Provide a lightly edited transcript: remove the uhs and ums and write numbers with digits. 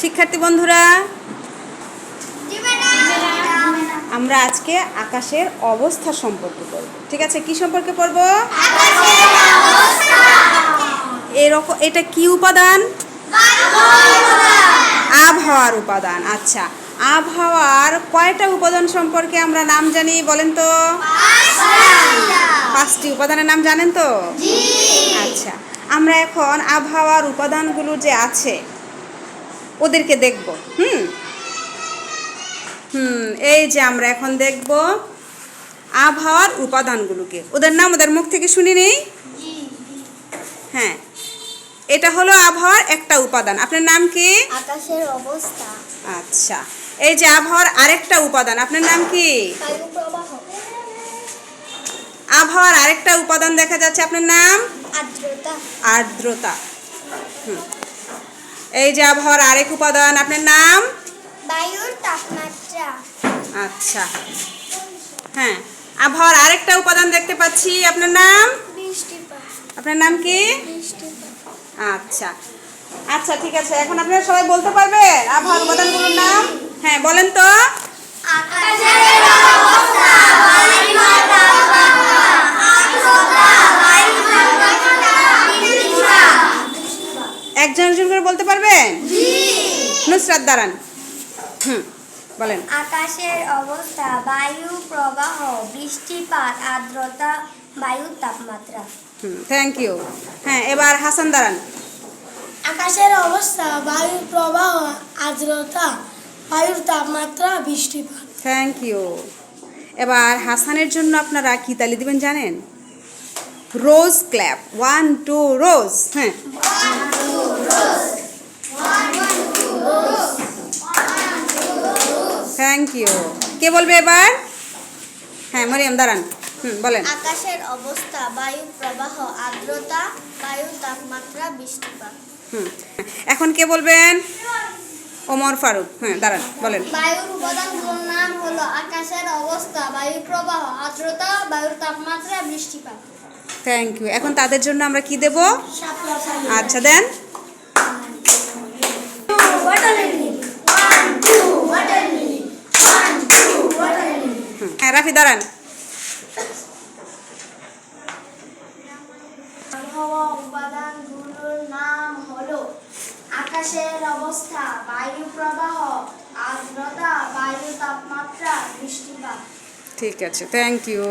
শিক্ষার্থী বন্ধুরা, আমরা আজকে আকাশের অবস্থা সম্পর্কে পড়ব। ঠিক আছে, কি সম্পর্কে পড়ব? এরকম, এটা কি উপাদান? আবহাওয়ার উপাদান। আচ্ছা, আবহাওয়ার কয়টা উপাদান সম্পর্কে আমরা নাম জানি বলেন তো? 5টি উপাদানের নাম জানেন তো? আচ্ছা, আমরা এখন আবহাওয়ার উপাদানগুলো যে আছে ওদেরকে দেখব। এই যে আমরা এখন দেখব আবহাওয়ার উপাদানগুলোকে, ওদের নাম ওদের মুখ থেকে শুনি নেই। হ্যাঁ, এটা হলো আবহাওয়ার একটা উপাদান। আপনার নাম কি? আকাশের অবস্থা। আচ্ছা, এই যে আবহাওয়ার আরেকটা উপাদান, আপনার নাম কি? বায়ু প্রবাহ। আবহাওয়ার আরেকটা উপাদান দেখা যাচ্ছে, আপনার নাম? আর্দ্রতা। আর্দ্রতা। এই যে আবহাওয়ার আরেক উপাদান, আপনার নাম? বায়ুর তাপমাত্রা। আচ্ছা, হ্যাঁ, আবহাওয়ার আরেকটা উপাদান দেখতে পাচ্ছি, আপনার নাম? বৃষ্টিপাত। আপনার নাম কি? বৃষ্টিপাত। আচ্ছা আচ্ছা, ঠিক আছে, এখন আপনারা সবাই বলতে পারবেন আবহাওয়ার উপাদানগুলোর নাম? হ্যাঁ, বলেন তো। আকাশের অবস্থা, বায়ুর তাপমাত্রা, আর্দ্রতা, বায়ুর তাপমাত্রা, বৃষ্টিপাত। একজন একজন করে বলতে পারবেন? জি। নুসরাত দাঁড়ান। বলেন। আকাশের অবস্থা, বায়ু প্রবাহ, বৃষ্টিপাত, আর্দ্রতা, বায়ুর তাপমাত্রা। Thank you. হ্যাঁ, এবার হাসান দাঁড়ান। আকাশের অবস্থা, বায়ুর প্রবাহ, আর্দ্রতা, বায়ুর তাপমাত্রা, বৃষ্টিপাত। Thank you. এবার হাসানের জন্য আপনারা কি তালি দিবেন জানেন? Rose clap. 1 2 রোজ। হ্যাঁ, থ্যাংক ইউ। কে বলবে এবার? হ্যাঁ, মরিয়ম দাঁড়ান। বলেন। আকাশের অবস্থা, বায়ু প্রবাহ, আর্দ্রতা, বায়ুর তাপমাত্রা, বৃষ্টিপাত। এখন কে বলবেন? ওমর ফারুক। হ্যাঁ, দাঁড়ান, বলেন। বায়ুর উপাদানগুলোর নাম হলো আকাশের অবস্থা, বায়ু প্রবাহ, আর্দ্রতা, বায়ুর তাপমাত্রা, বৃষ্টিপাত। Thank you. এখন তাদের জন্য আমরা কি দেব? আচ্ছা, দেন। হ্যাঁ, রাফি দাঁড়ান। আবহাওয়া উপাদানগুলোর নাম হলো আকাশের অবস্থা, বায়ু প্রবাহ, আর্দ্রতা, বায়ু তাপমাত্রা, বৃষ্টিপাত। ঠিক আছে, থ্যাংক ইউ।